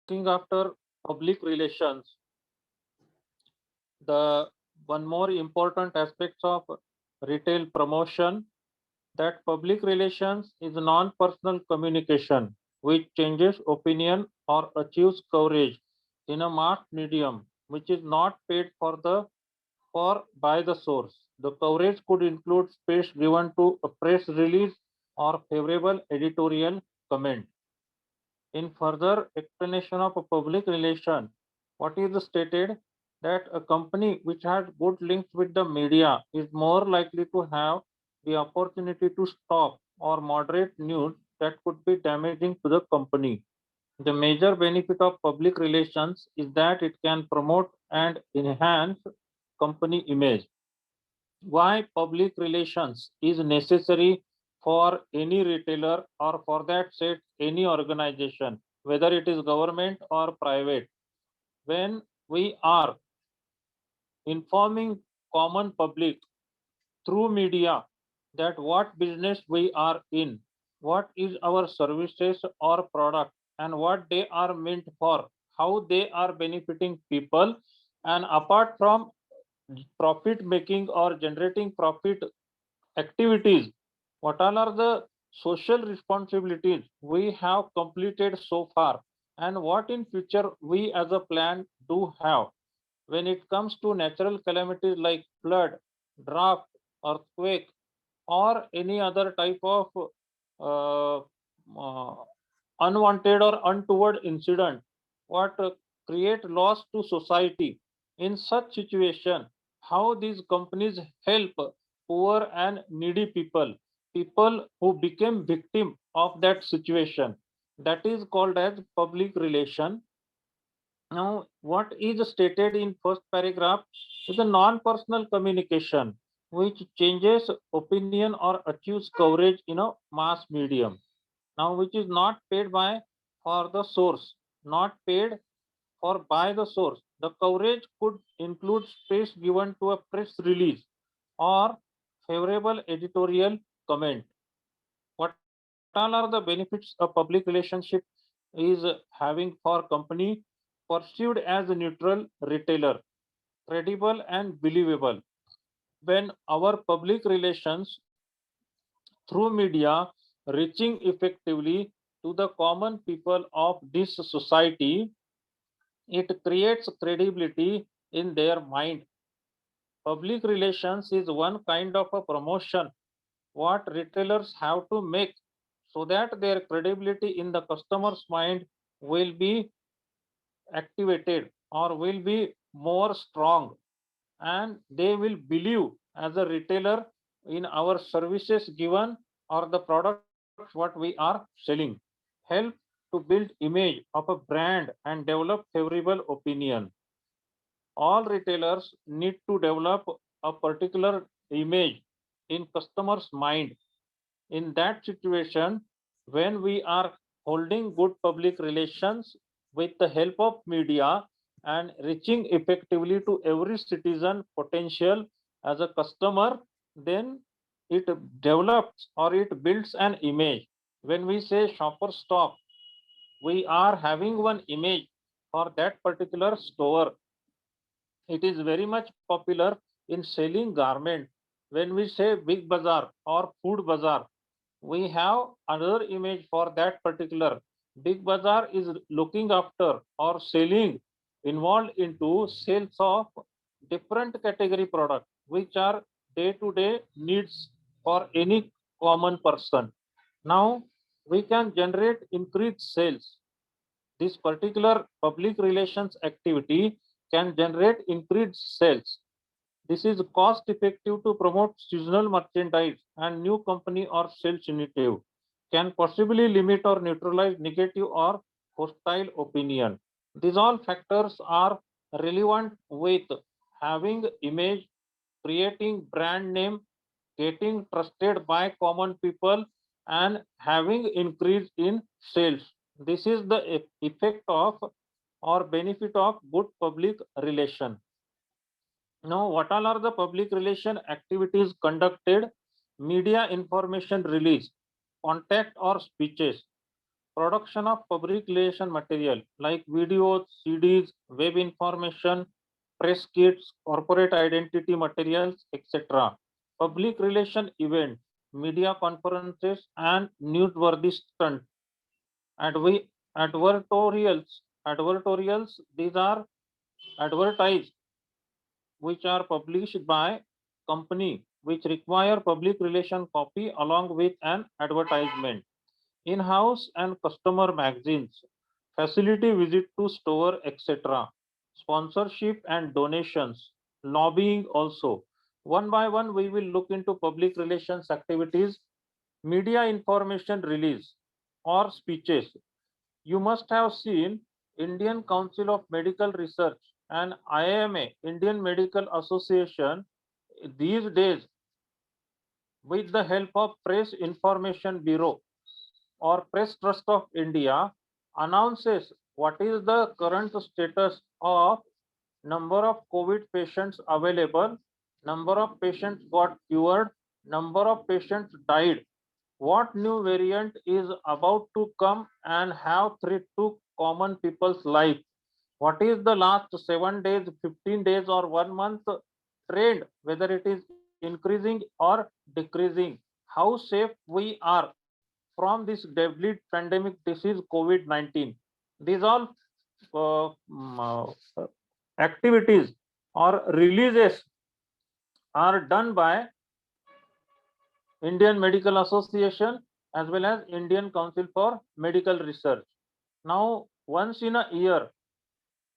Looking after public relations, the one more important aspects of retail promotion, that public relations is non-personal communication which changes opinion or achieves coverage in a mass medium which is not paid for by the source. The coverage could include space given to a press release or favorable editorial comment. In further explanation of a public relation, what is stated that a company which has good links with the media is more likely to have the opportunity to stop or moderate news that could be damaging to the company. The major benefit of public relations is that it can promote and enhance company image. Why public relations is necessary for any retailer or for that said any organization, whether it is government or private. When we are informing common public through media that what business we are in, what is our services or product, and what they are meant for, how they are benefiting people, and apart from profit making or generating profit activities, what all are the social responsibilities we have completed so far, and what in future we as a plan do have. When it comes to natural calamities like flood, drought, earthquake, or any other type of uh, uh, unwanted or untoward incident, what create loss to society. In such situation, how these companies help poor and needy people, people who became victim of that situation, that is called as public relation. Now, what is stated in first paragraph is a non-personal communication which changes opinion or achieves coverage in a mass medium. Now, which is not paid by for the source, not paid for by the source. The coverage could include space given to a press release or favorable editorial comment. What all are the benefits a public relationship is having for company perceived as a neutral retailer, credible and believable. When our public relations through media reaching effectively to the common people of this society, it creates credibility in their mind. Public relations is one kind of a promotion what retailers have to make so that their credibility in the customer's mind will be activated or will be more strong, and they will believe as a retailer in our services given or the products what we are selling. Help to build image of a brand and develop favorable opinion. All retailers need to develop a particular image in customers mind. In that situation, when we are holding good public relations with the help of media and reaching effectively to every citizen potential as a customer, then it develops or it builds an image. When we say shopper stop, we are having one image for that particular store. It is very much popular in selling garment. When we say big bazaar or food bazaar, we have another image for that particular. Big bazaar is looking after or selling, involved into sales of different category products which are day to day needs for any common person. Now we can generate increased sales. This particular public relations activity can generate increased sales. This is cost effective to promote seasonal merchandise and new company or sales initiative, can possibly limit or neutralize negative or hostile opinion. These all factors are relevant with having image, creating brand name, getting trusted by common people, and having increase in sales. This is the effect of or benefit of good public relation. Now, what all are the public relation activities conducted? Media information release, contact or speeches. Production of public relation material like videos, CDs, web information, press kits, corporate identity materials, etc. Public relation events, media conferences, and newsworthy stunt. Advertorials. Advertorials. These are advertised which are published by company which require public relation copy along with an advertisement. In-house and customer magazines, facility visit to store, etc. Sponsorship and donations, lobbying also. One by one, we will look into public relations activities, media information release or speeches. You must have seen Indian Council of Medical Research and IMA, Indian Medical Association, these days with the help of Press Information Bureau or Press Trust of India announces what is the current status of number of COVID patients available, number of patients got cured, number of patients died, what new variant is about to come and have threat to common people's life, what is the last 7 days, 15 days or 1 month trend, whether it is increasing or decreasing, how safe we are from this deadly pandemic disease COVID-19. These all activities or releases are done by Indian Medical Association as well as Indian Council for Medical Research. Now, once in a year,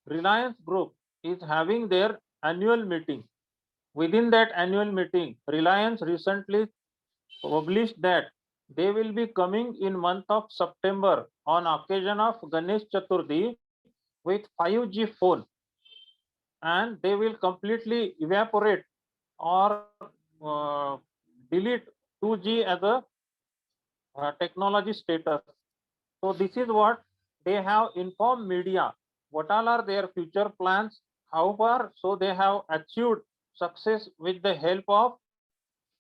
Reliance Group is having their annual meeting. Within that annual meeting, Reliance recently published that they will be coming in month of September on occasion of Ganesh Chaturthi with 5G phone, and they will completely evaporate or delete 2G as a technology status. So this is what they have informed media. What all are their future plans? How far? So they have achieved success with the help of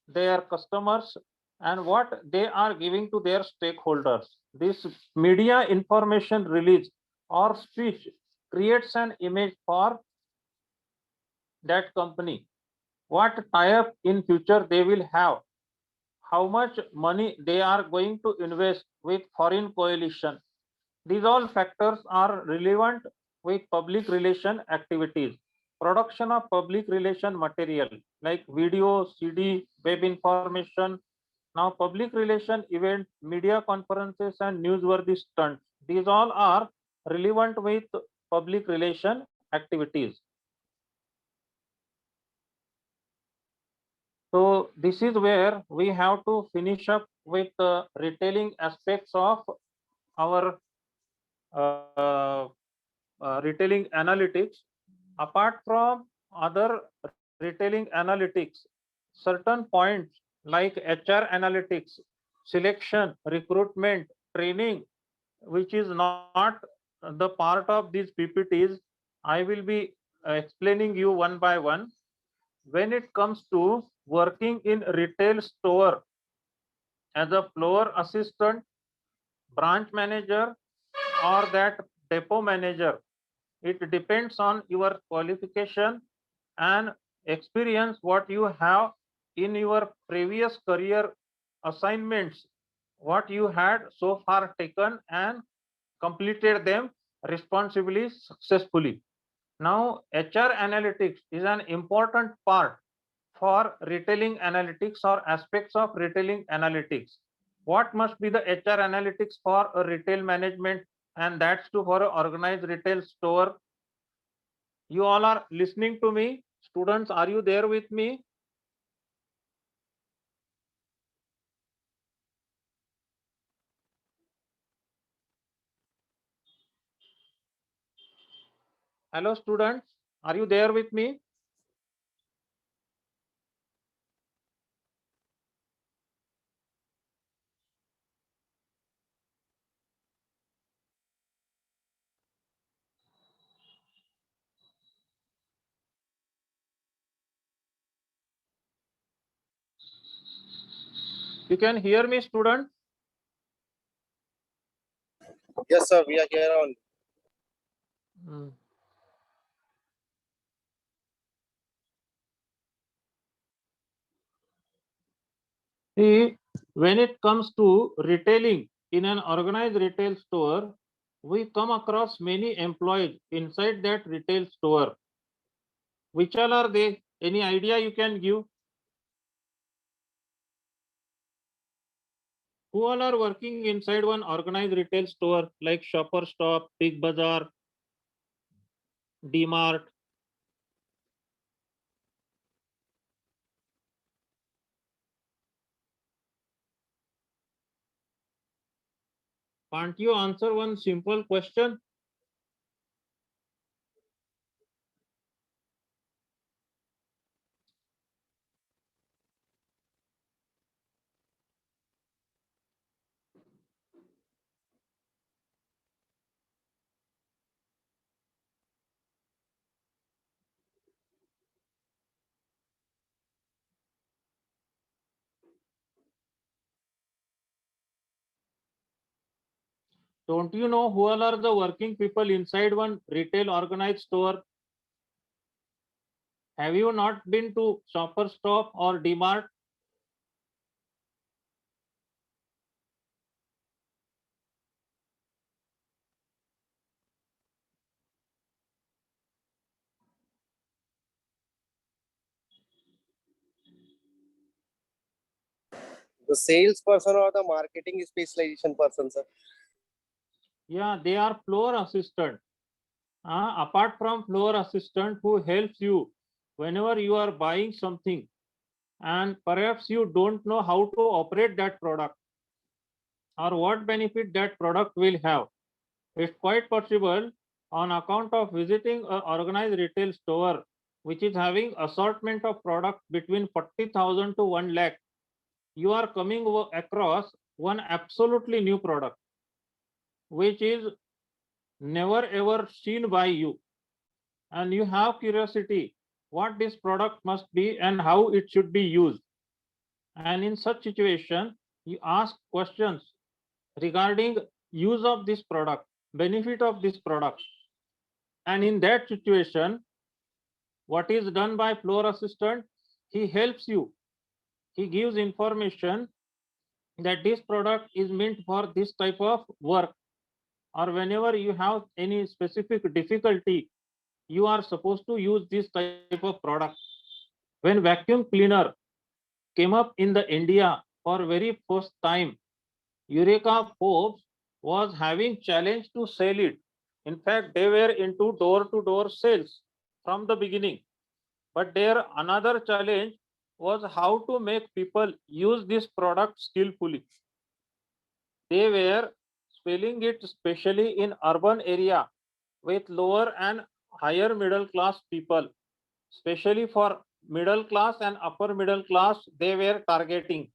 their customers and what they are giving to their stakeholders. This media information release or speech creates an image for that company. What tie-up in future they will have, how much money they are going to invest with foreign coalition. These all factors are relevant with public relation activities. Production of public relation material like video, CD, web information. Now public relation event, media conferences and newsworthy stunts. These all are relevant with public relation activities. So this is where we have to finish up with the retailing aspects of our uh, retailing analytics. Apart from other retailing analytics, certain points like HR analytics, selection, recruitment, training, which is not the part of these PPTs, I will be explaining you one by one. When it comes to working in retail store as a floor assistant, branch manager, or that depot manager, it depends on your qualification and experience what you have in your previous career assignments, what you had so far taken and completed them responsibly, successfully. Now, HR analytics is an important part for retailing analytics or aspects of retailing analytics. What must be the HR analytics for a retail management, and that's too for an organized retail store? You all are listening to me? Students, are you there with me? Hello, students, are you there with me? You can hear me, students? Yes, sir. We are here on. See, when it comes to retailing in an organized retail store, we come across many employees inside that retail store. Which all are they? Any idea you can give? Who all are working inside one organized retail store like Shopper Stop, Big Bazaar, D-Mart? Can't you answer one simple question? Don't you know who all are the working people inside one retail organized store? Have you not been to Shopper Stop or D-Mart? The salesperson or the marketing specialization person, sir. Yeah, they are floor assistant. Apart from floor assistant who helps you whenever you are buying something and perhaps you don't know how to operate that product or what benefit that product will have. It's quite possible on account of visiting an organized retail store which is having assortment of products between 40,000 to 1 lakh, you are coming across one absolutely new product which is never ever seen by you, and you have curiosity what this product must be and how it should be used. And in such situation, you ask questions regarding use of this product, benefit of this product. And in that situation, what is done by floor assistant? He helps you. He gives information that this product is meant for this type of work, or whenever you have any specific difficulty, you are supposed to use this type of product. When vacuum cleaner came up in the India for very first time, Eureka Forbes was having challenge to sell it. In fact, they were into door-to-door sales from the beginning. But their another challenge was how to make people use this product skillfully. They were selling it especially in urban area with lower and higher middle class people, especially for middle class and upper middle class they were targeting.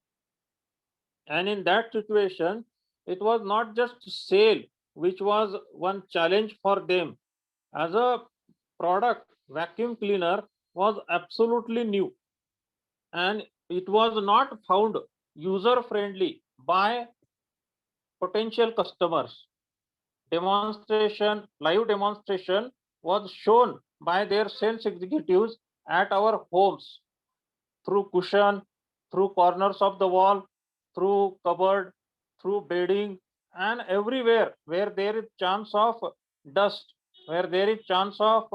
And in that situation, it was not just sale which was one challenge for them. As a product, vacuum cleaner was absolutely new and it was not found user friendly by potential customers. Live demonstration was shown by their sales executives at our homes through cushion, through corners of the wall, through cupboard, through bedding, and everywhere where there is chance of dust, where there is chance of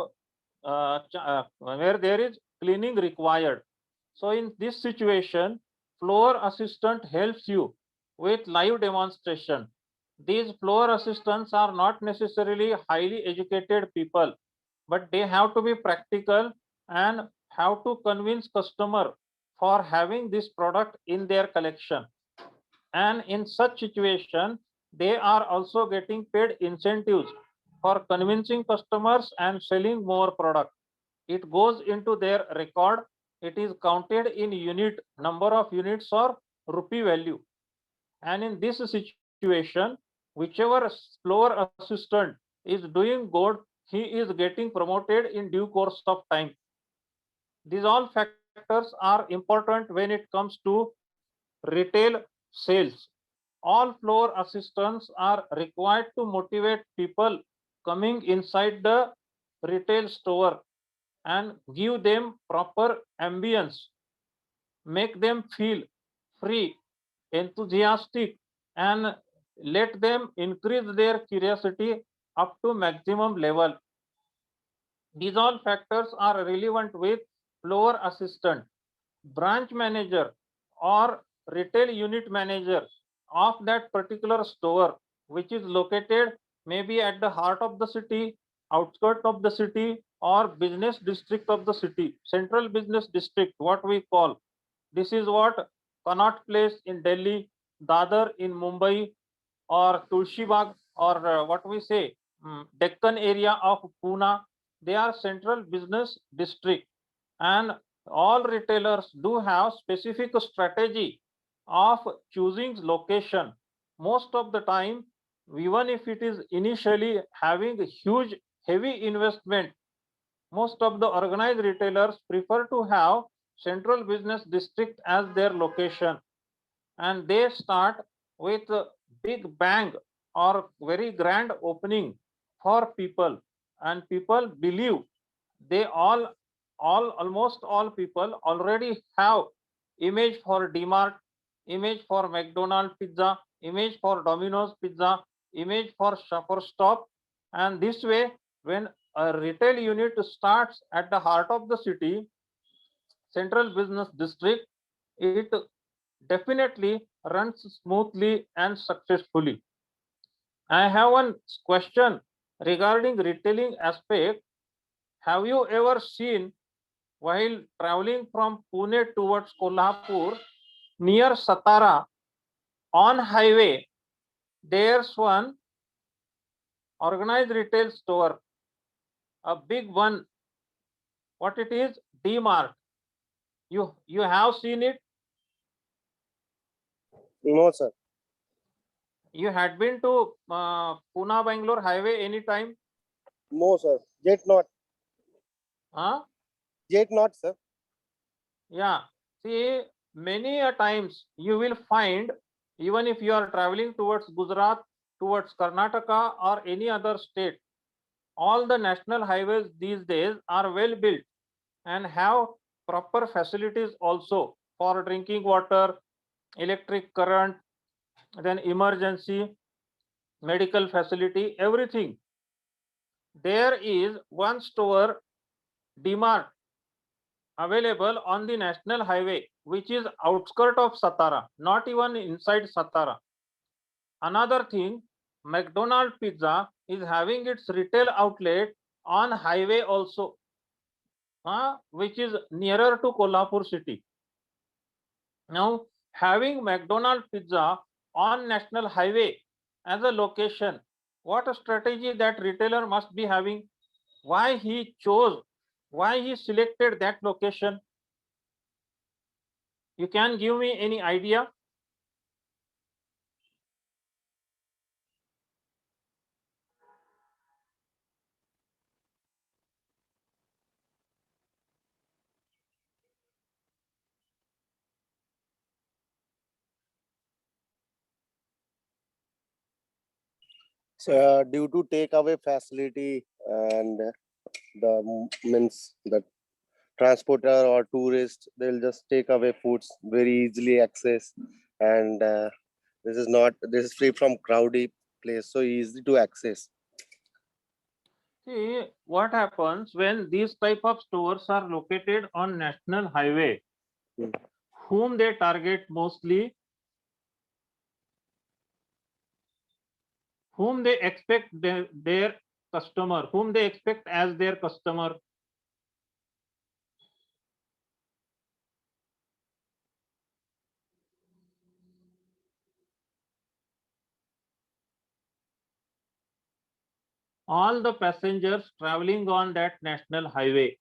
where there is cleaning required. So in this situation, floor assistant helps you with live demonstration. These floor assistants are not necessarily highly educated people, but they have to be practical and have to convince customer for having this product in their collection. And in such situation, they are also getting paid incentives for convincing customers and selling more product. It goes into their record. It is counted in unit, number of units or rupee value. And in this situation, whichever floor assistant is doing good, he is getting promoted in due course of time. These all factors are important when it comes to retail sales. all floor assistants are required to motivate people coming inside the retail store and give them proper ambience, make them feel free, enthusiastic, and let them increase their curiosity up to maximum level. These all factors are relevant with floor assistant, branch manager, or retail unit manager of that particular store, which is located maybe at the heart of the city, outskirts of the city, or business district of the city, central business district, what we call. This is what Connaught Place in Delhi, Dadar in Mumbai, or Tulsi Bagh, or what we say, Deccan area of Pune. They are central business district, and all retailers do have specific strategy of choosing location. Most of the time, even if it is initially having a huge heavy investment, most of the organized retailers prefer to have central business district as their location, and they start with a big bang or very grand opening for people, and people believe they all almost all people already have image for DMart, image for McDonald's pizza, image for Domino's pizza, image for Shoppers Stop. And this way, when a retail unit starts at the heart of the city, central business district, it definitely runs smoothly and successfully. I have one question regarding retailing aspect. Have you ever seen, while traveling from Pune towards Kolhapur, near Satara on highway, there's one organized retail store, a big one. What it is? DMart. You have seen it? No, sir. You had been to Pune Bangalore highway anytime? No, sir. Yet not. Huh? Yet not, sir. Yeah. See, many a times you will find, even if you are traveling towards Gujarat, towards Karnataka, or any other state, all the national highways these days are well built and have proper facilities also for drinking water, electric current, then emergency, medical facility, everything. There is one store, DMart, available on the national highway, which is outskirt of Satara, not even inside Satara. Another thing, McDonald Pizza is having its retail outlet on highway also, which is nearer to Kolhapur city. Now, having McDonald Pizza on national highway as a location, what a strategy that retailer must be having. Why he chose, why he selected that location? You can give me any idea? So, due to takeaway facility and the means the transporter or tourist, they'll just take away foods very easily access, and this is free from crowded place, so easy to access. See, what happens when these type of stores are located on national highway? Hmm. Whom they target mostly? Whom they expect their customer? Whom they expect as their customer? All the passengers traveling on that national highway.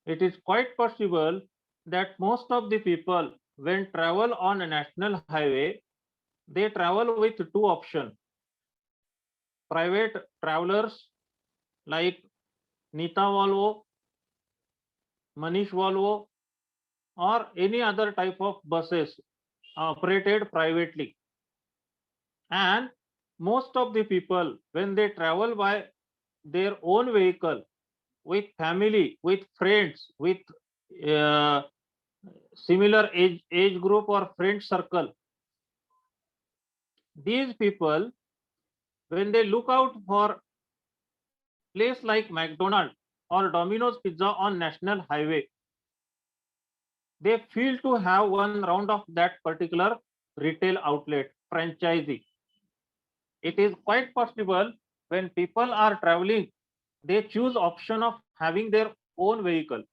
It is quite possible that most of the people, when travel on a national highway, they travel with two options. Private travelers like Nita Volvo, Manish Volvo, or any other type of buses. operated privately. And most of the people, when they travel by their own vehicle, with family, with friends, with uh, similar age group or friend circle, these people, when they look out for place like McDonald's or Domino's Pizza on National Highway, they feel to have one round of that particular retail outlet franchisee. It is quite possible when people are traveling, they choose option of having their own vehicle.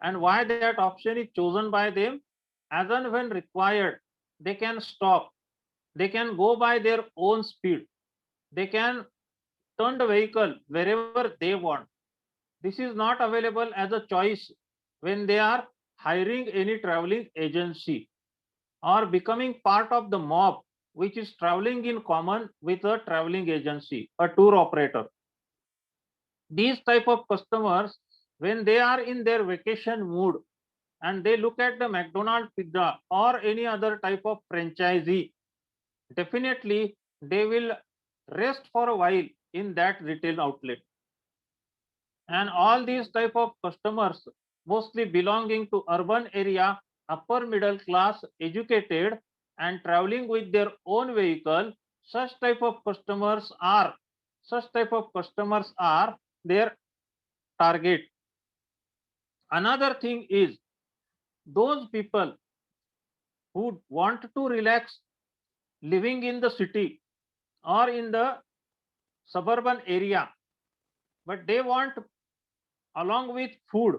And why that option is chosen by them? As and when required, they can stop. They can go by their own speed. They can turn the vehicle wherever they want. This is not available as a choice when they are hiring any traveling agency or becoming part of the mob which is traveling in common with a traveling agency, a tour operator. These type of customers, when they are in their vacation mood and they look at the McDonald's pizza or any other type of franchisee, definitely they will rest for a while in that retail outlet. And all these type of customers, mostly belonging to urban area, upper middle class, educated, and traveling with their own vehicle, such type of customers are their target. Another thing is those people who want to relax living in the city or in the suburban area, but they want, along with food,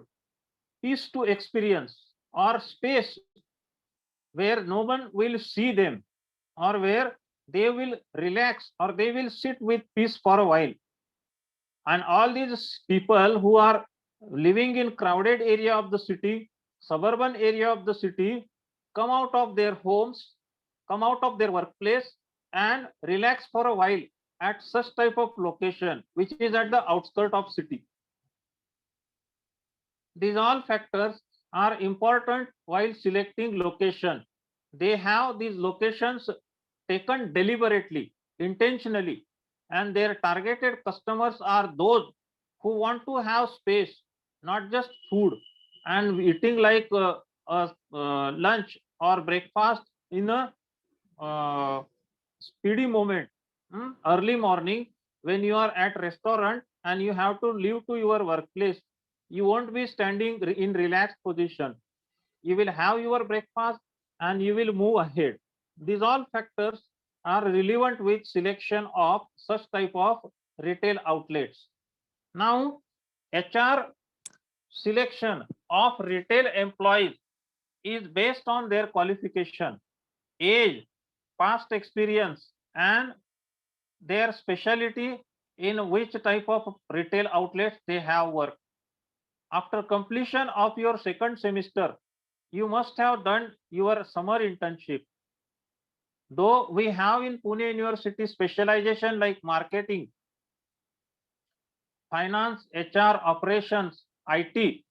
peace to experience or space where no one will see them or where they will relax or they will sit with peace for a while. And all these people who are living in crowded area of the city, suburban area of the city, come out of their homes, come out of their workplace and relax for a while at such type of location which is at the outskirt of city. These all factors are important while selecting location. They have these locations taken deliberately, intentionally, and their targeted customers are those who want to have space, not just food and eating like lunch or breakfast in a uh, speedy moment. Early morning when you are at restaurant and you have to leave to your workplace, you won't be standing in relaxed position. You will have your breakfast and you will move ahead. These all factors are relevant with selection of such type of retail outlets. Now, HR selection of retail employees is based on their qualification, age, past experience, and their specialty in which type of retail outlets they have worked. After completion of your second semester, you must have done your summer internship. Though we have in Pune University specialization like marketing, finance, HR, operations, IT,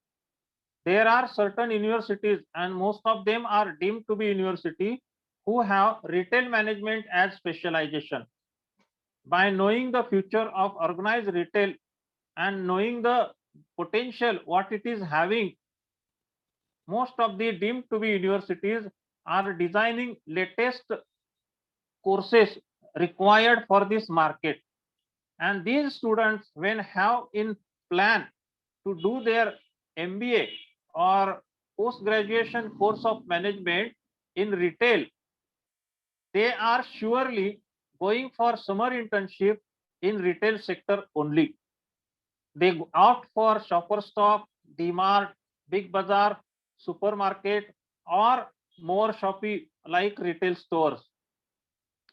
there are certain universities and most of them are deemed to be university who have retail management as specialization. By knowing the future of organized retail and knowing the potential what it is having, most of the deemed to be universities are designing latest courses required for this market. And these students, when have in plan to do their MBA or post graduation course of management in retail, they are surely going for summer internship in retail sector only. They opt for Shopper Stop, DMart, Big Bazaar, supermarket, or more Shopee like retail stores.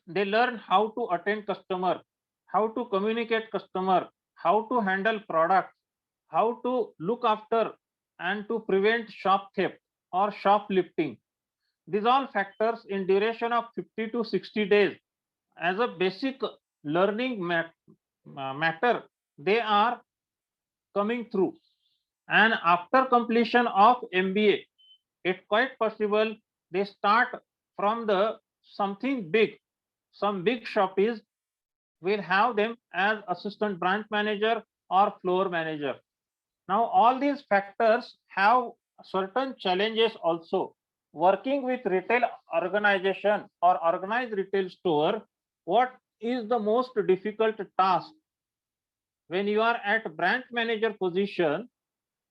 They learn how to attend customer, how to communicate customer, how to handle products, how to look after and to prevent shop theft or shoplifting. These all factors in duration of 50 to 60 days as a basic learning matter, they are coming through. And after completion of MBA, it's quite possible they start from the something big, some big shoppies will have them as assistant branch manager or floor manager. Now, all these factors have certain challenges also. Working with retail organization or organized retail store, what is the most difficult task? When you are at branch manager position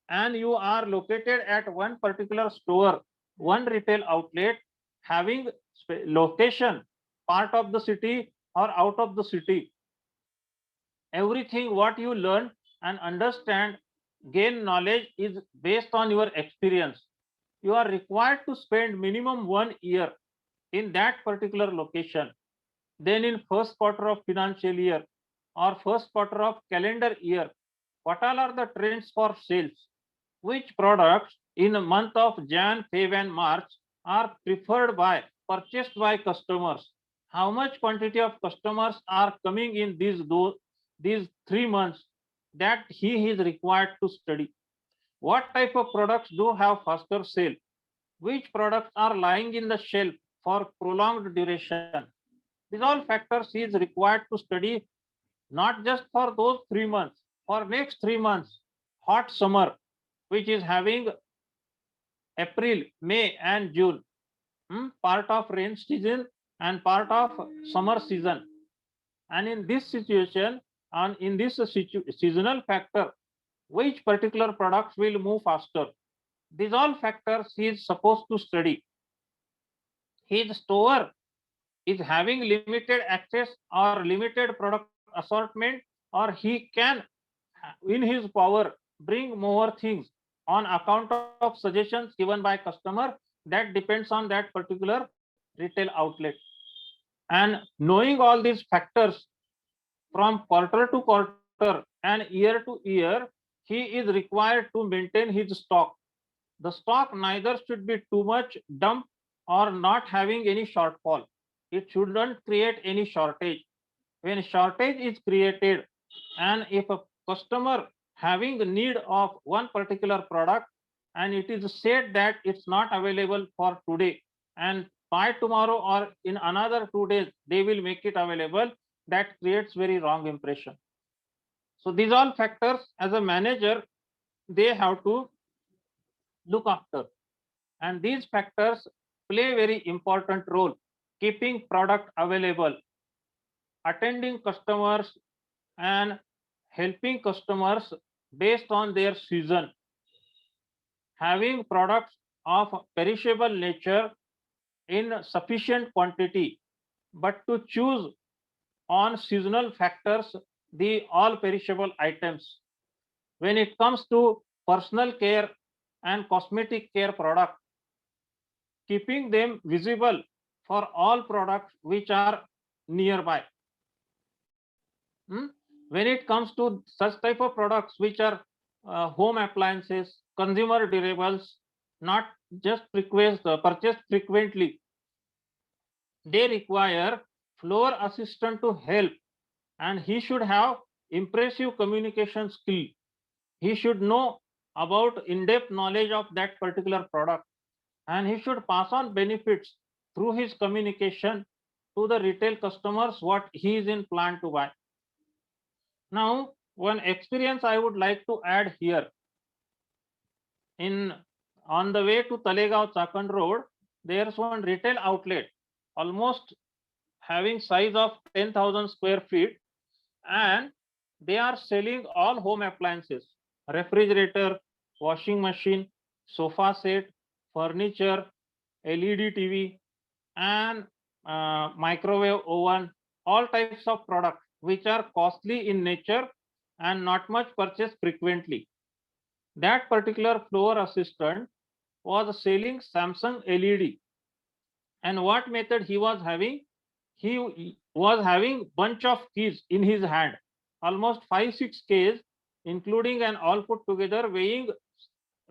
and you are located at one particular store, one retail outlet, having location part of the city or out of the city, everything what you learn and understand, gain knowledge is based on your experience. You are required to spend minimum 1 year in that particular location. Then in first quarter of financial year or first quarter of calendar year, what all are the trends for sales? Which products in the month of Jan, Feb and March are preferred by, purchased by customers? How much quantity of customers are coming in these 3 months that he is required to study? What type of products do have faster sale? Which products are lying in the shelf for prolonged duration? These all factors he is required to study, not just for those 3 months, for next 3 months, hot summer, which is having April, May and June, part of rain season and part of summer season. And in this situation, and in this seasonal factor, which particular products will move faster? These all factors he is supposed to study. His store is having limited access or limited product assortment, or he can, in his power, bring more things on account of suggestions given by customer. That depends on that particular retail outlet. And knowing all these factors from quarter to quarter and year to year, he is required to maintain his stock. The stock neither should be too much dump or not having any shortfall. It shouldn't create any shortage. When shortage is created, and if a customer having the need of one particular product and it is said that it's not available for today, and by tomorrow or in another 2 days they will make it available, that creates very wrong impression. So these all factors as a manager they have to look after, and these factors play very important role: keeping product available, attending customers and helping customers based on their season, having products of perishable nature in sufficient quantity, but to choose on seasonal factors the all perishable items. When it comes to personal care and cosmetic care product, keeping them visible for all products which are nearby. When it comes to such type of products which are home appliances, consumer durables, not just purchased frequently, they require floor assistant to help, and he should have impressive communication skill. He should know about in-depth knowledge of that particular product, and he should pass on benefits through his communication to the retail customers what he is in plan to buy. Now, one experience I would like to add here. On the way to Talegaon Chakan Road, there's one retail outlet, almost having size of 10,000 square feet, and they are selling all home appliances: refrigerator, washing machine, sofa set, furniture, LED TV, and microwave oven, all types of products which are costly in nature and not much purchased frequently. That particular floor assistant was selling Samsung LED. And what method he was having? He was having bunch of keys in his hand, almost 5-6 keys, including and all put together, weighing,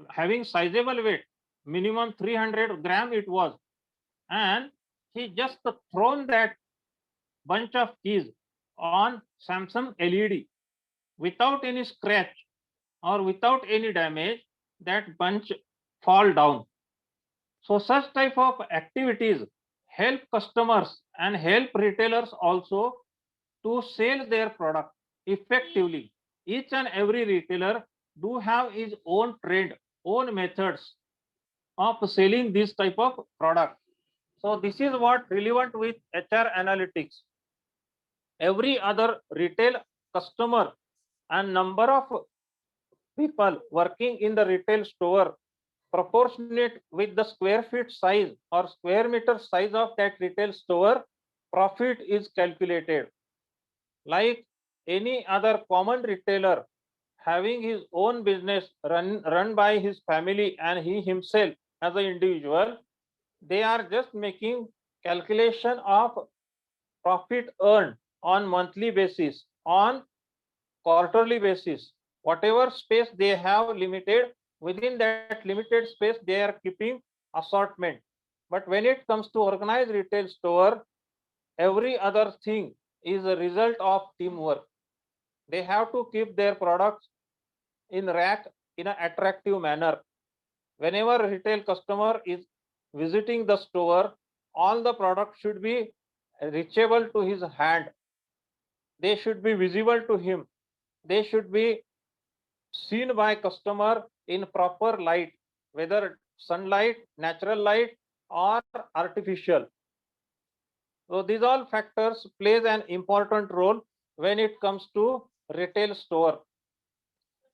having sizable weight, minimum 300 gram it was. And he just thrown that bunch of keys on Samsung LED without any scratch or without any damage. That bunch fall down. So such type of activities help customers and help retailers also to sell their product effectively. Each and every retailer do have his own trend, own methods of selling this type of product. So this is what relevant with HR analytics. Every other retail customer and number of people working in the retail store proportionate with the square feet size or square meter size of that retail store, profit is calculated. Like any other common retailer having his own business run by his family and he himself as an individual, they are just making calculation of profit earned on monthly basis, on quarterly basis. Whatever space they have limited, within that limited space they are keeping assortment. But when it comes to organized retail store, every other thing is a result of teamwork. They have to keep their products in rack in an attractive manner. Whenever a retail customer is visiting the store, all the products should be reachable to his hand. They should be visible to him. They should be seen by customer in proper light, whether sunlight, natural light, or artificial. So these all factors plays an important role when it comes to retail store.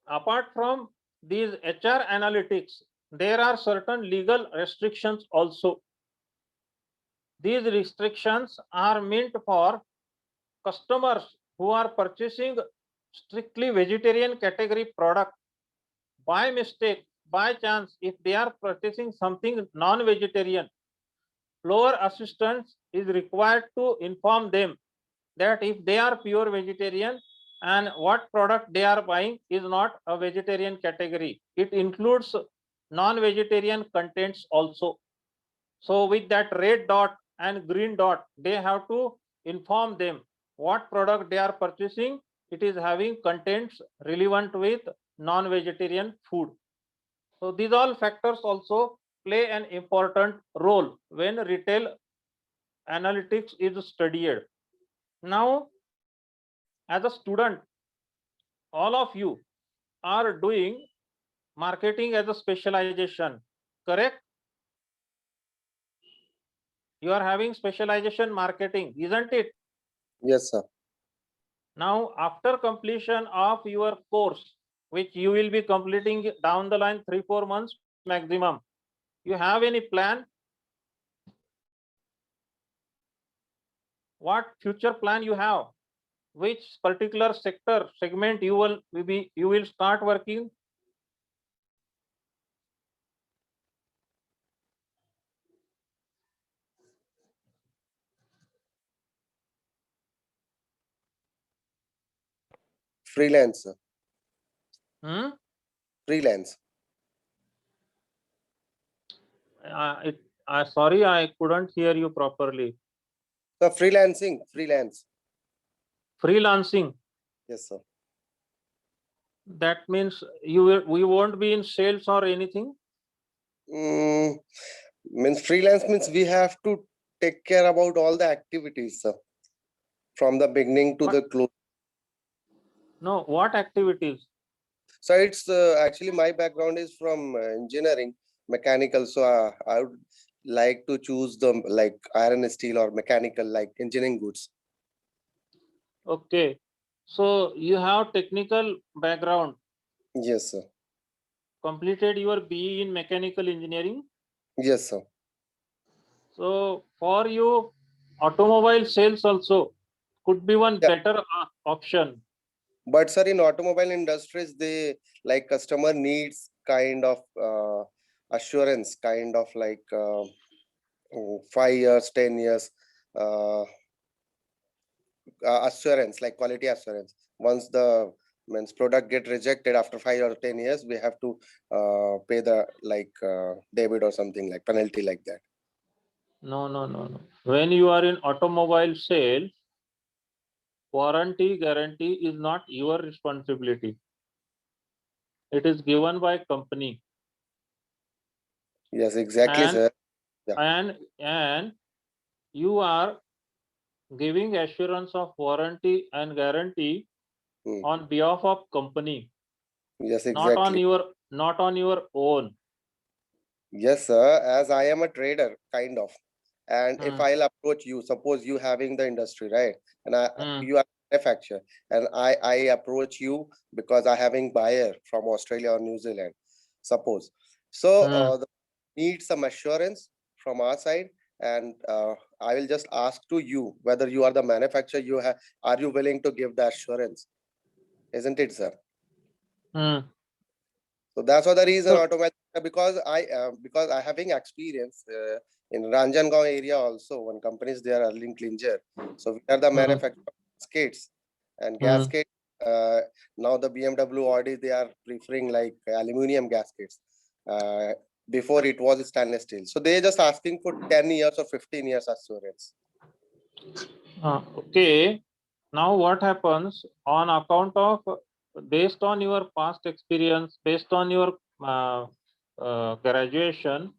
Apart from these HR analytics, there are certain legal restrictions also. These restrictions are meant for customers who are purchasing strictly vegetarian category product by mistake, by chance, if they are purchasing something non-vegetarian, floor assistance is required to inform them that if they are pure vegetarian and what product they are buying is not a vegetarian category, it includes non-vegetarian contents also. So with that red dot and green dot, they have to inform them what product they are purchasing. It is having contents relevant with non-vegetarian food. So these all factors also play an important role when retail analytics is studied. Now, as a student, all of you are doing marketing as a specialization, correct? You are having specialization marketing, isn't it? Yes, sir. Now, after completion of your course, which you will be completing down the line 3-4 months maximum, you have any plan? What future plan you have? Which particular sector segment you will start working? Freelance, sir. Hmm? Freelance. Sorry, I couldn't hear you properly. So freelance. Freelancing. Yes, sir. That means we won't be in sales or anything. Means freelance means we have to take care about all the activities, sir, from the beginning to What? the close. No, what activities? So it's actually my background is from engineering, mechanical. So I would like to choose the like iron, steel, or mechanical, like engineering goods. Okay. So you have technical background, Yes, sir. completed your BE in mechanical engineering. Yes, sir. So for you, automobile sales also could be one Yeah. better option. But sir, in automobile industries, they like customer needs kind of assurance, kind of like 5 years, 10 years assurance, like quality assurance. Once the means product get rejected after 5 or 10 years, we have to pay the like debit or something like penalty like that. No. When you are in automobile sales, warranty guarantee is not your responsibility. It is given by company. Yes, exactly, And sir. Yeah. and you are giving assurance of warranty and guarantee Hmm. on behalf of company, Yes, not on exactly. your own. Yes, sir. As I am a trader, kind of. And if Hmm, I'll approach you, suppose you having the industry, right? And hmm, you are manufacturer, and I approach you because I having buyer from Australia or New Zealand, suppose. So hmm. need some assurance from our side, and I will just ask to you whether you are the manufacturer. Are you willing to give the assurance? Isn't it, sir? Hmm. So that's what the reason So, automatic, because I having experience in Ranjangaon area also. One companies they are Erling Klinger. So we are the hmm, manufacturer of gaskets and hmm. gasket. Uh, Now the BMW Audi they are preferring like aluminum gaskets. Uh, Before it was stainless steel. So they just asking for 10 years or 15 years assurance. Okay. Now what happens on account of, based on your past experience, based on your uh, graduation,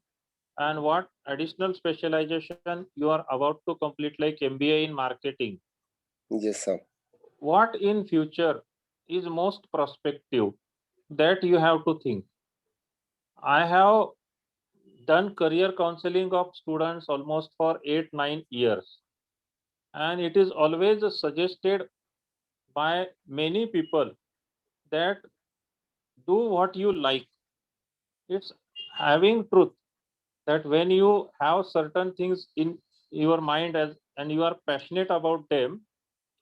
and what additional specialization you are about to complete, like MBA in marketing, Yes, sir. what in future is most prospective, that you have to think. I have done career counseling of students almost for 8 9 years, and it is always suggested by many people that do what you like. It's having truth that when you have certain things in your mind as and you are passionate about them,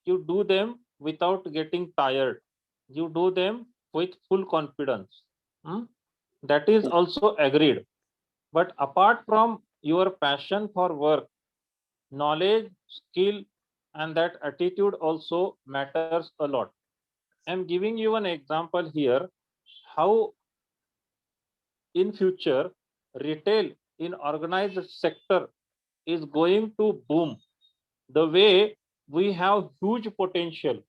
you do them without getting tired. You do them with full confidence. Hmm? That is also agreed. But apart from your passion for work, knowledge, skill, and that attitude also matters a lot. I'm giving you an example here how in future retail in organized sector is going to boom, the way we have huge potential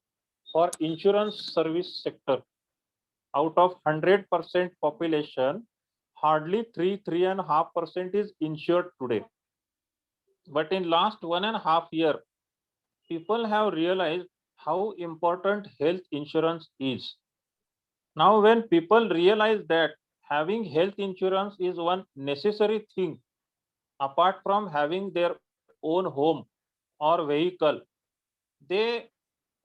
for insurance service sector. Out of 100% population, hardly 3.5% is insured today. But in last 1.5 year, people have realized how important health insurance is. Now when people realize that having health insurance is one necessary thing apart from having their own home or vehicle, they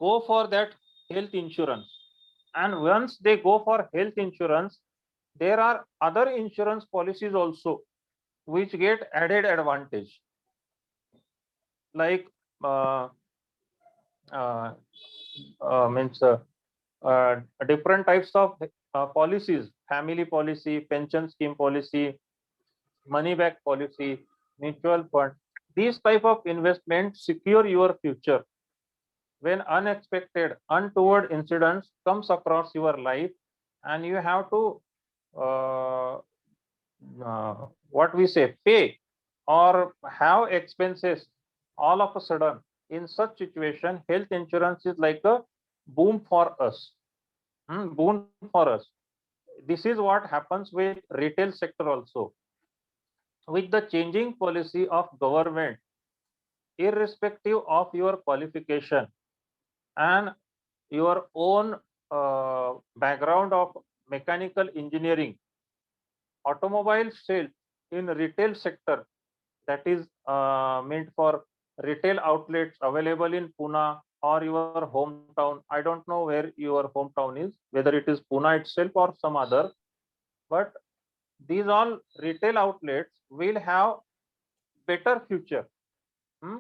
go for that health insurance. And once they go for health insurance, there are other insurance policies also which get added advantage, like uh, uh, means different types of policies: family policy, pension scheme policy, money back policy, mutual fund. These type of investments secure your future when unexpected, untoward incidents comes across your life, and you have to uh, what we say pay or have expenses all of a sudden. In such situation, health insurance is like a boom for us. Boon for us. This is what happens with retail sector also. With the changing policy of government, irrespective of your qualification and your own background of mechanical engineering, automobile sales in retail sector, that is meant for retail outlets available in Pune or your hometown. I don't know where your hometown is, whether it is Pune itself or some other, but these all retail outlets will have better future. Hmm?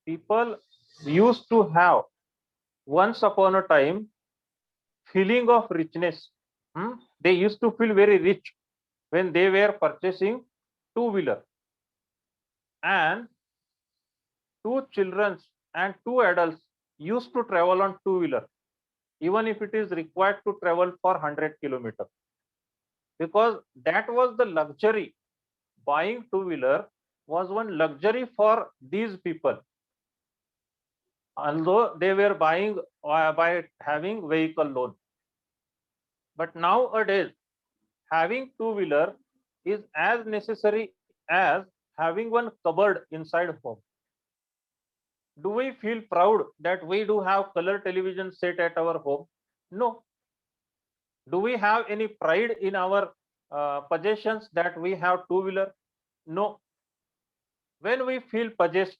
People used to have once upon a time feeling of richness. They used to feel very rich when they were purchasing two-wheeler, and two children and two adults used to travel on two-wheeler, even if it is required to travel for 100 kilometers, because that was the luxury. Buying two-wheeler was one luxury for these people, although they were buying by having vehicle loan. But nowadays, having two-wheeler is as necessary as having one cupboard inside home. Do we feel proud that we do have color television set at our home? No. Do we have any pride in our possessions that we have two-wheeler? No. When we feel possessed,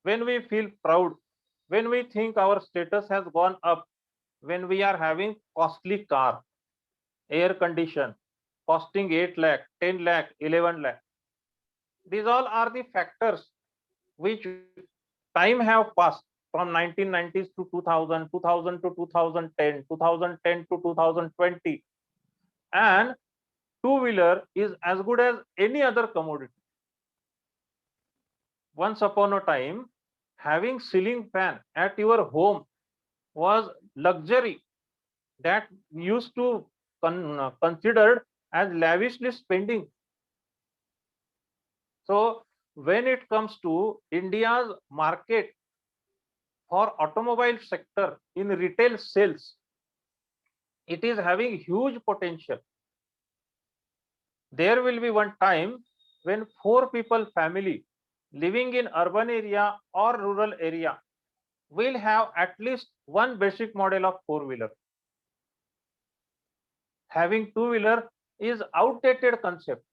when we feel proud, when we think our status has gone up, when we are having costly car, air condition, costing 8 lakh, 10 lakh, 11 lakh. These all are the factors which time have passed from 1990s to 2000, 2000 to 2010, 2010 to 2020, and two-wheeler is as good as any other commodity. Once upon a time, having ceiling fan at your home was luxury that used to considered as lavishly spending. So when it comes to India's market for automobile sector in retail sales, it is having huge potential. There will be one time when 4 people family living in urban area or rural area will have at least one basic model of four-wheeler. Having two-wheeler is outdated concept.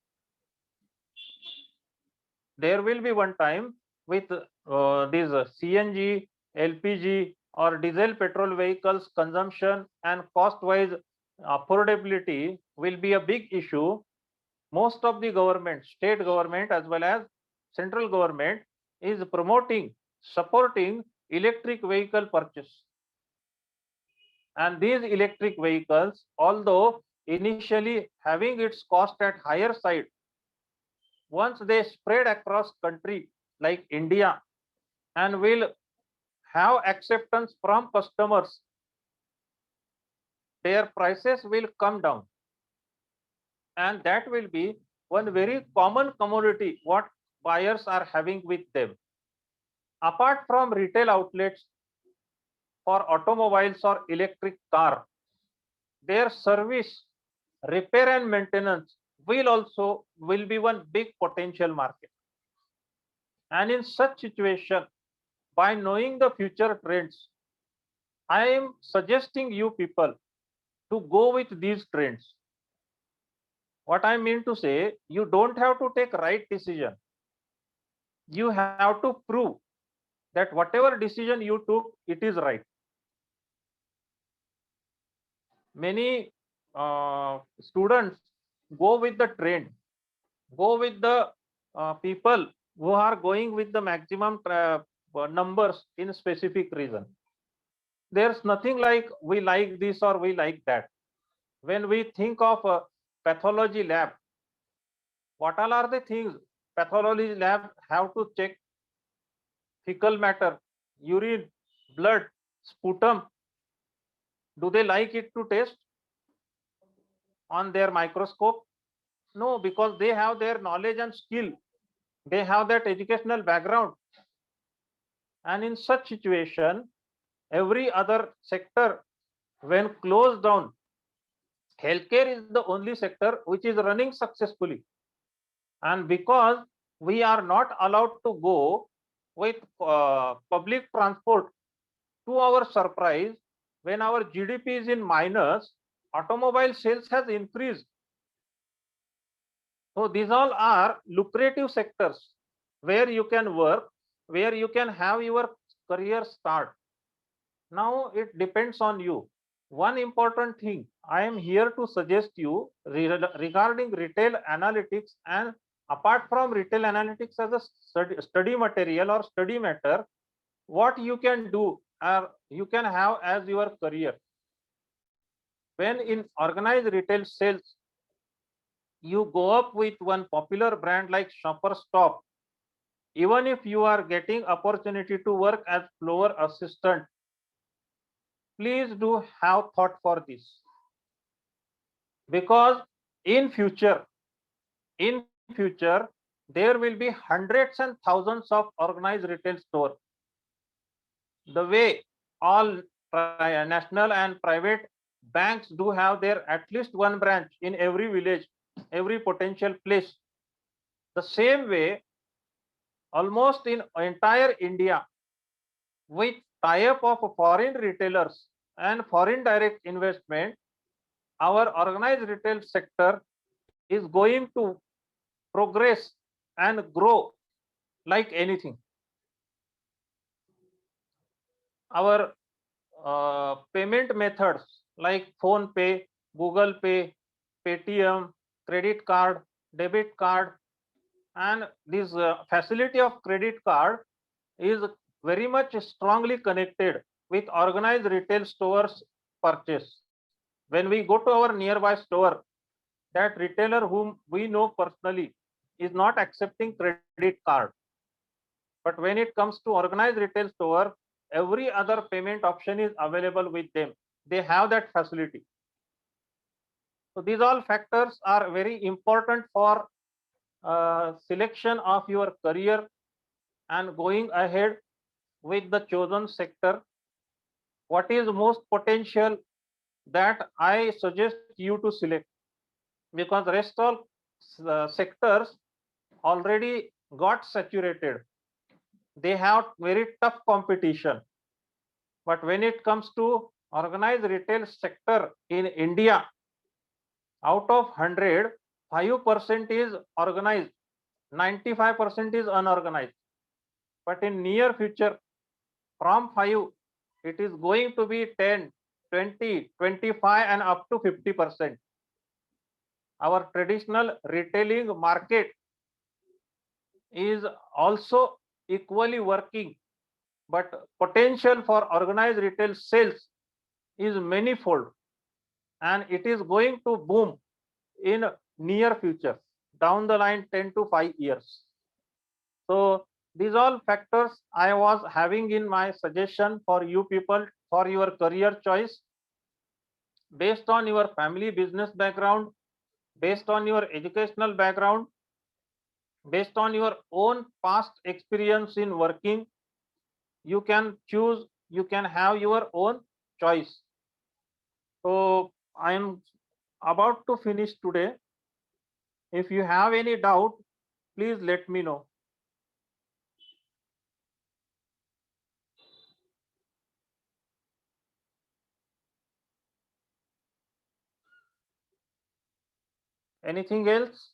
There will be one time with these CNG, LPG or diesel petrol vehicles consumption and cost-wise affordability will be a big issue. Most of the government, state government as well as central government is promoting, supporting electric vehicle purchase. And these electric vehicles, although initially having its cost at higher side, once they spread across country like India and will have acceptance from customers, their prices will come down. And that will be one very common commodity what buyers are having with them. Apart from retail outlets for automobiles or electric car, their service, repair and maintenance will be one big potential market. And in such situation, by knowing the future trends, I am suggesting you people to go with these trends. What I mean to say, you don't have to take right decision. You have to prove that whatever decision you took, it is right. Many students go with the trend, go with the people who are going with the maximum numbers in specific reason. There's nothing like we like this or we like that. When we think of a pathology lab, what all are the things pathology lab have to check? Fecal matter, urine, blood, sputum. Do they like it to test on their microscope? No, because they have their knowledge and skill. They have that educational background. And in such situation, every other sector, when closed down, healthcare is the only sector which is running successfully. And because we are not allowed to go with public transport, to our surprise, when our GDP is in minus, automobile sales has increased. So these all are lucrative sectors where you can work, where you can have your career start. Now it depends on you. One important thing I am here to suggest you regarding retail analytics, and apart from retail analytics as a study material or study matter, what you can do or you can have as your career. When in organized retail sales, you go up with one popular brand like Shoppers Stop, even if you are getting opportunity to work as floor assistant, please do have thought for this. Because in future, there will be hundreds and thousands of organized retail stores. The way all national and private banks do have their at least one branch in every village, every potential place. The same way, almost in entire India, with tie-up of foreign retailers and foreign direct investment, our organized retail sector is going to progress and grow like anything. Our payment methods like Phone Pay, Google Pay, Paytm, credit card, debit card, and this facility of credit card is very much strongly connected with organized retail stores purchase. When we go to our nearby store, that retailer whom we know personally is not accepting credit card. But when it comes to organized retail store, every other payment option is available with them. They have that facility. So these all factors are very important for selection of your career and going ahead with the chosen sector. What is most potential, that I suggest you to select, because rest all sectors already got saturated. They have very tough competition. But when it comes to organized retail sector in India, out of 100, 5% is organized, 95% is unorganized. But in near future, from 5, it is going to be 10, 20, 25, and up to 50%. Our traditional retailing market is also equally working, but potential for organized retail sales is manifold, and it is going to boom in near future, down the line 10 to 5 years. So these all factors I was having in my suggestion for you people for your career choice, based on your family business background, based on your educational background, based on your own past experience in working. You can choose, you can have your own choice. So I am about to finish today. If you have any doubt, please let me know. Anything else?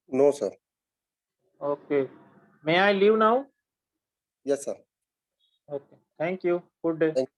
No, sir. Okay. May I leave now? Yes, sir. Okay. Thank you. Good day. Thank